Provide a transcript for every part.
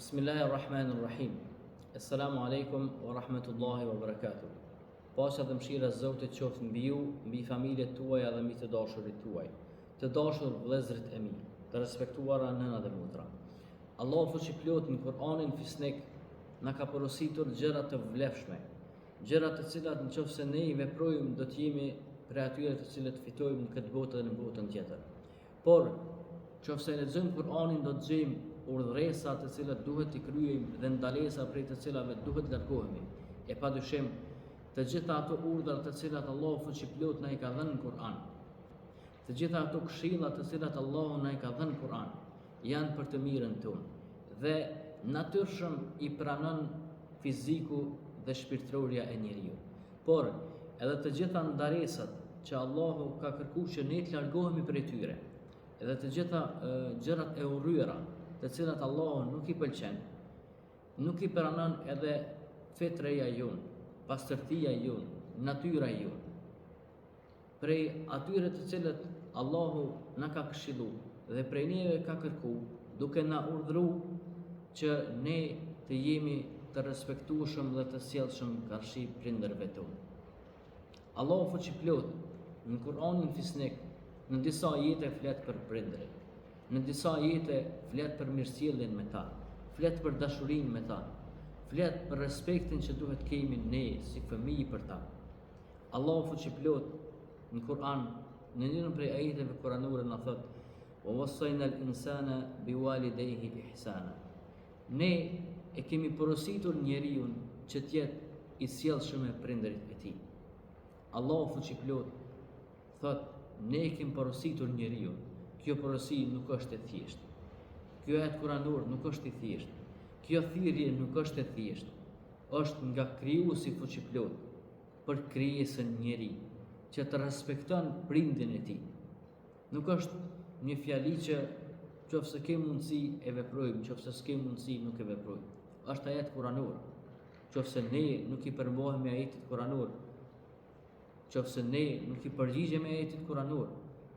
Bismillahirrahmanirrahim. Assalamu alaikum wa rahmatullahi wa barakatuh. Paqja dhe mëshira e Zotit qoftë mbi ju, mbi familjet tuaja dhe mbi të dashurit tuaj. Të dashur vëllezërit e mi, të respektuara nëna dhe motra. Allahu fuqiplot në Kur'anin Fisnik na ka porositur gjëra të vlefshme, gjëra të cilat nëse ne i veprojmë do të jemi prej atyre të cilët fitojmë në këtë botë dhe në botën tjetër. Por nëse lexojmë Kur'anin do të gjejmë urdhresa të cilat duhet t'i kryejmë dhe ndalesa prej të cilave duhet largohemi. E padyshim, të gjitha ato urdhra të cilat Allahu fuqiplot na i ka dhënë në Kur'an, të gjitha ato këshilla të cilat Allahu na i ka dhënë në Kur'an, janë për të mirën tonë dhe natyrshëm i pranon fiziku dhe shpirtërorja e njeriu. Por edhe të gjitha ndaresat që Allahu ka kërkuar që ne të largohemi prej tyre, edhe të gjitha gjërat e urryera të cilat Allahu nuk i pëlqen, nuk i pranon edhe fetreja jonë, pastërtia jonë, natyra jonë. Prej atyre të cilët Allahu na ka këshilluar dhe prej neve ka kërkuar duke na urdhëruar që ne të jemi të respektueshëm dhe të sjellshëm karshi prindërve tonë. Allahu fuqiplot në Kur'anin Fisnik në disa ajete flet për prindërit. Në disa ajete flet për mirësjelljen me ta, flet për dashurinë me ta, flet për respektin që duhet kemi ne si fëmijë për ta. Allahu fuqiplot në Kur'an në njërin prej ajeteve kuranore na thot: "Wa wassayna al-insana biwalidayhi ihsana." Ne e kemi porositur njeriu që të jetë i sjellshëm me prindërit e tij. Allahu fuqiplot thot: "Ne e kemi porositur njeriu." Kjo porosi nuk është e thjeshtë. Kjo ajet kuranor nuk është i thjeshtë. Kjo thirrje nuk është e thjeshtë. Është nga Krijuesi fuqiplot për krijesën njeri që të respekton prindin e tij. Nuk është një fjali që nëse ke mundësi e veprojmë, nëse s'ke mundësi nuk e veprojmë. Është ajet kuranor. Nëse ne nuk i përmbohemi ajetit kuranor, nëse ne nuk i përgjigjemi ajetit kuranor,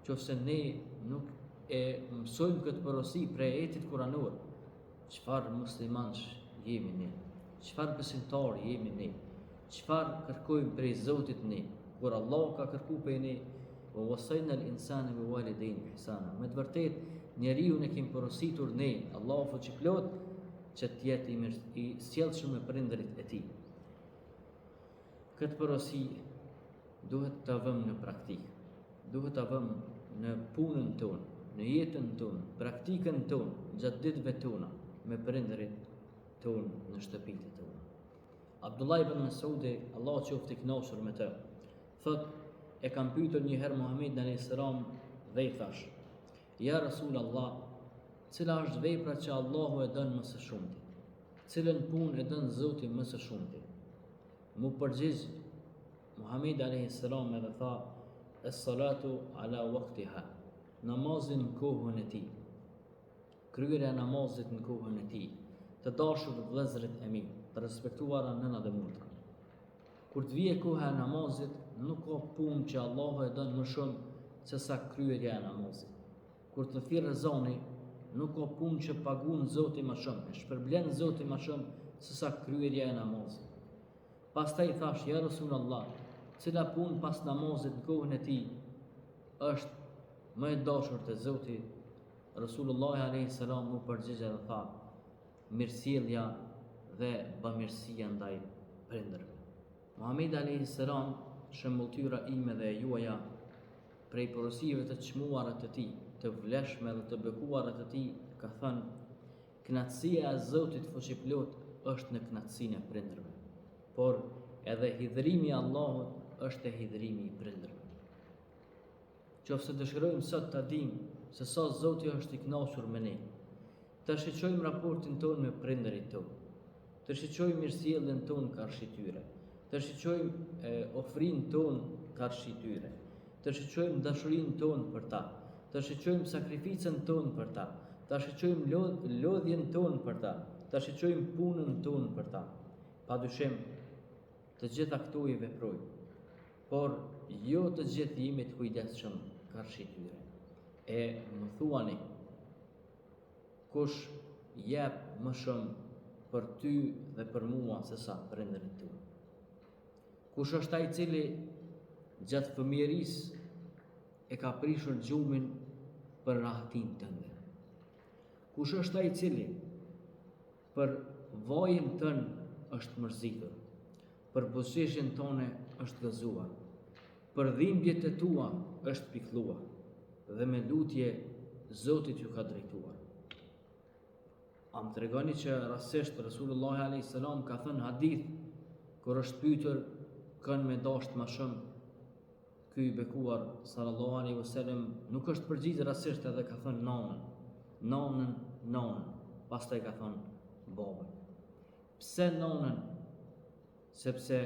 nëse ne nuk e mësojmë këtë porosi prej ajetit kuranor, çfarë muslimansh jemi ne? Çfarë besimtar jemi ne? Çfarë kërkojmë prej Zotit ne? Kur Allah ka kërkuar prej ne, "Wa wasayna al-insana biwalidayhi ihsana." Me të vërtetë, njeriu ne kemi porositur ne, Allahu fuqiplot, që të jetë i sjellshëm me prindërit e tij. Këtë porosi duhet ta vëmë në praktikë. Duhet ta vëmë në punën tonë, në jetën tonë, praktikën tonë, gjatë ditëve tona me prindërit tonë në shtëpitë tona. Abdullah ibn Mas'udi, Allahu qoftë i kënaqur me të, thot: "E kam pyetur një herë Muhamedit alayhis salam dhe i thash: Ja Rasulullah, cila është vepra që Allahu e don më së shumti? Cilën punë e don Zoti më së shumti?" Mu përgjigj Muhamedi alayhis salam edhe tha: "Es-salatu ala waqtiha." Namazin në kohën e tij. Kryerja e namazit në kohën e tij. Të dashur vëllezërit e mi, të respektuara nëna dhe motra. Kur të vije koha e namazit, nuk ka punë që Allahu e don më shumë se sa kryerja e namazit. Kur të thirrë ezani, nuk ka punë që paguon Zoti më shumë, e shpërblen Zoti më shumë se sa kryerja e namazit. Pastaj thash: Ja Rasulullah, cila punë pas namazit në kohën e tij është më e dashur te Zoti? Rasulullah alayhis salam mu përgjigj dhe tha: Mirësjellja dhe bamirësia ndaj prindërve. Muhamedi alayhis salam, shembulltyra ime dhe e juaja, prej porosive të çmuara të tij, të vlefshme dhe të bekuara të tij, ka thënë: Kënaqësia e Zotit fuqiplot është në kënaqësinë e prindërve, por edhe hidhrimi i Allahut është e hidhrimi i prindërve. Nëse dëshirojmë sot ta dimë se sa Zoti është i kënaqur me ne, të shiqojmë raportin tonë me prindërit tonë, të shiqojmë mirësjelljen tonë karshi tyre, të shiqojmë ofrinë tonë karshi tyre, të shiqojmë dashurinë tonë për ta, të shiqojmë sakrificën tonë për ta, të shiqojmë lodhjen tonë për ta, të shiqojmë punën tonë për ta. Padyshim, të gjitha këto i veprojmë, por jo të gjithë jemi të kujdesshëm karshi tyre. E më thuani, kush jep më shumë për ty dhe për mua se sa prindërit tu. Kush është ai i cili gjatë fëmijërisë e ka prishur gjumin për rahatin tënde? Kush është ai i cili për vojën tënë është mërzitur, për buzëqeshjen tone është gëzuar, për dhimbjet e tua është pikëlluar, dhe me lutje Zotit ju ka drejtuar? A më tregoni që rastisht Rasulullah a.s. ka thënë hadith, kur është pyetur kën me dashur më shumë, ky i bekuar sallallahu alaihi wasallam nuk është përgjigjë rastisht, edhe ka thënë nonën, pastaj ka thënë babën. Pse nonën? Sepse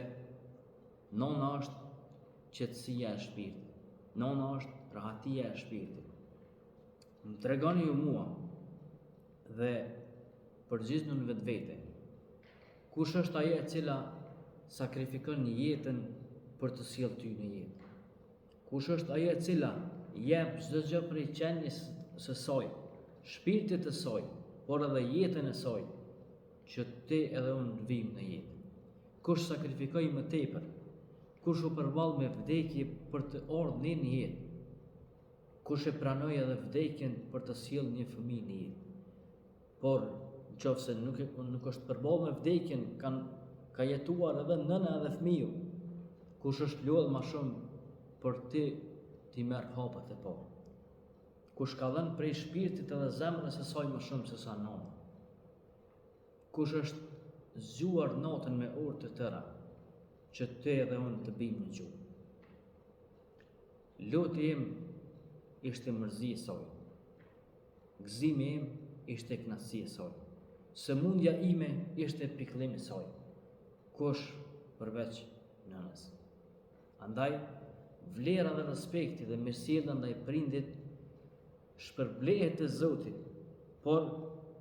nona është qetësia e shpirtit, nona është rahatia e shpirtit. Më tregoni ju mua dhe përgjigjesni në vetvete, kush është ajo e cila sakrifikon jetën për të sjellë ty në jetë? Kush është ajo e cila jep çdo gjë prej qenies së saj, shpirtit të saj, por edhe jetën e saj, që ti edhe unë vim në jetë? Kush sakrifikoi më tepër? Kush u përball me vdekje për të ardhur në jetë? Kush e pranoi edhe vdekjen për të sjellë një fëmijë në jetë? Por nëse nuk është përballë me vdekjen, ka jetuar edhe nëna edhe fëmiu. Kush është lodh më shumë për ti merr hapet e parë? Kush ka dhënë prej shpirtit edhe zemrës së saj më shumë se sa nona? Kush është zgjuar natën me orë të tëra, që ti edhe unë të bim në gjuhë? Lutja im ishte mërzi e saj, gëzimi im ishte kënaqësi e saj, sëmundja ime ishte pikëllim i saj. Kush përveç nënës? Andaj, vlera dhe respekti dhe mirësjellja ndaj prindit shpërblehet te Zoti, por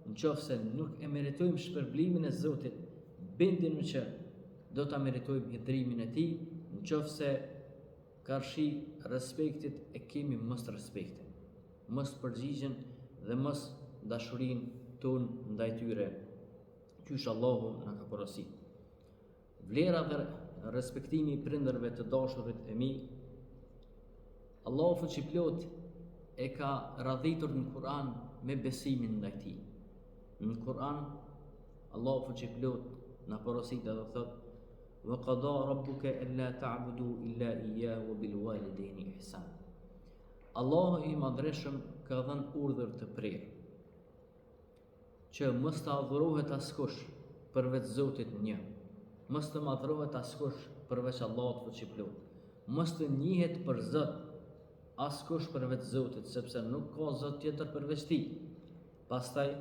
nëse nuk e meritojmë shpërblimin e Zotit, bindemi që do ta meritojmë hidhrimin e tij, nëse karshi respektit e kemi mos respektin, mos përgjigjen dhe mos dashurinë tonë ndaj tyre, qysh Allahu na ka porositur. Vlera dhe respektimi i prindërve të dashurit e mi, Allahu fuqiplot e ka radhitur në Kur'an me besimin ndaj tij. Në Kur'an, Allahu fuqiplot na porosit edhe thot: "Wa qada rabbuka alla ta'budu illa iyyahu wa bil walidayni ihsan." Allahu i madhreshëm ka dhënë urdhër të prerë që mos të adhurohet askush përveç Zotit një, mos të madhrohet askush përveç Allahut fuqiplot, mos të njihet për Zot askush përveç Zotit, sepse nuk ka Zot tjetër përveç tij. Pastaj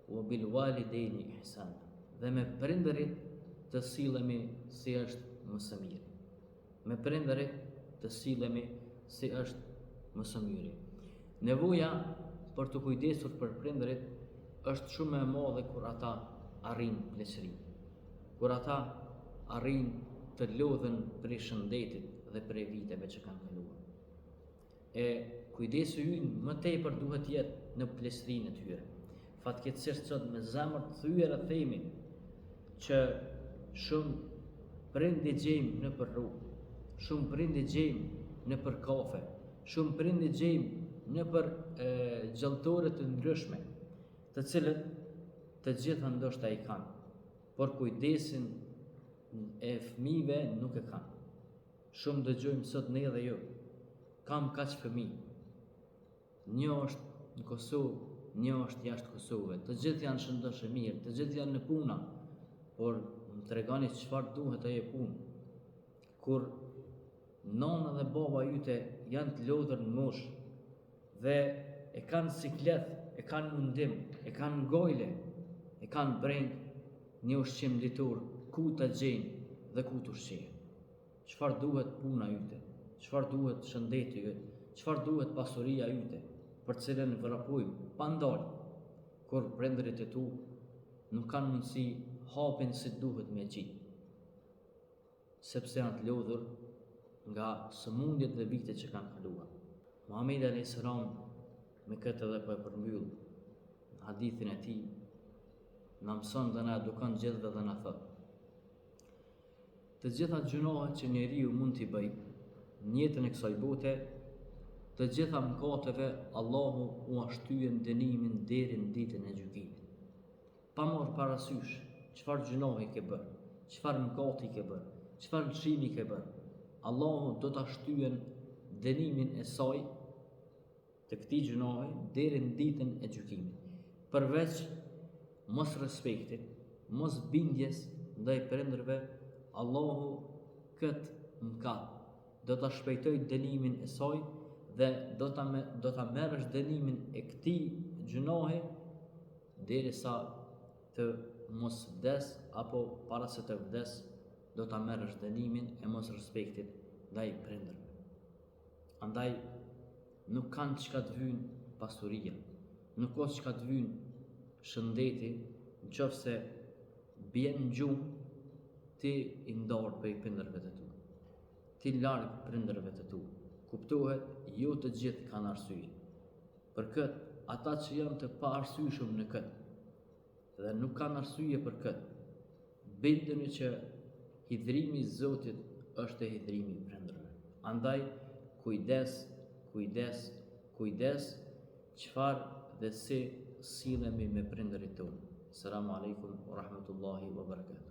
wa bil walidayni ihsan, dhe me prindërit të sillemi si është më së miri. Me prindërit të sillemi si është më së miri. Nevoja për të kujdesur për prindërit është shumë e madhe kur ata arrin pleqëri, kur ata arrin të lodhen prej shëndetit dhe prej viteve që kanë kaluar. E kujdesi ynë më tepër duhet jetë në pleqërinë e tyre. Fatkeqësisht sot me zemër të thyer e themi që shumë prindi gjejmë në për rrugë, shumë prindi gjejmë në për kafe, shumë prindi gjejmë në për gjalltore të ndryshme, të cilët të gjitha ndoshta i kanë, por kujdesin e fëmijëve nuk e kanë. Shumë dëgjojmë sot ne dhe jo, kam kaq fëmijë, një është në Kosovë, një është jashtë Kosovës, të gjithë janë shëndoshë mirë, të gjithë janë në puna, por më tregoni çfarë duhet ajo punë, kur nona dhe baba jyte janë të lodhur në moshë dhe e kanë siklet, e kanë mundim, e kanë gojle, e kanë breng një ushqim litur, ku të gjejnë dhe ku të ushqejnë. Çfarë duhet puna jyte, çfarë duhet shëndeti jyte, çfarë duhet pasuria jyte, për cilën vrapojmë pa ndalë, kur prindërit e tu nuk kanë mundësi hapin si duhet me gjitë, sepse janë të lodhur nga sëmundjet dhe vitet që kanë kaluar. Muhamedi a.s. me këtë edhe po e përmbyll në hadithin e tij, na mëson dhe na edukon gjithëve dhe na thot: të gjitha gjunohet që njeriu mund t'i bëj në jetën e kësaj bote, të gjitha mëkateve Allahu u shtyjen dënimin deri në ditën e gjykimit. Pa marrë parasysh çfarë gjunohi ke bërë, çfarë mëkati ke bërë, çfarë lëshimi ke bërë, Allahu do ta shtyjen dënimin e saj të këtij gjunohi deri në ditën e gjykimit. Përveç mos respektit, mos bindjes ndaj prindërve, Allahu këtë mëkat do ta shpejtoj dënimin e saj dhe do ta merresh dënimin e këtij gjunohi derisa të mos vdes apo para se të vdes, do ta merresh dënimin e mos respektit ndaj prindërve. Andaj nuk kanë çka të vynë pasuria, nuk ka çka të vynë shëndeti, nëse bjen gjumë ti i ndarë për prindërve të tu, ti larg prindërve të tu. Kuptohet, jo të gjithë kanë arsye. Për këtë, ata që janë të pa arsyeshëm në këtë dhe nuk kanë arsye për këtë, bindeni që hidhrimi i Zotit është e hidhrimi i prindërve. Andaj kujdes, kujdes, kujdes çfarë dhe si sillemi me prindërit tonë. Selamu alaikum wa rahmatullahi wa barakatuh.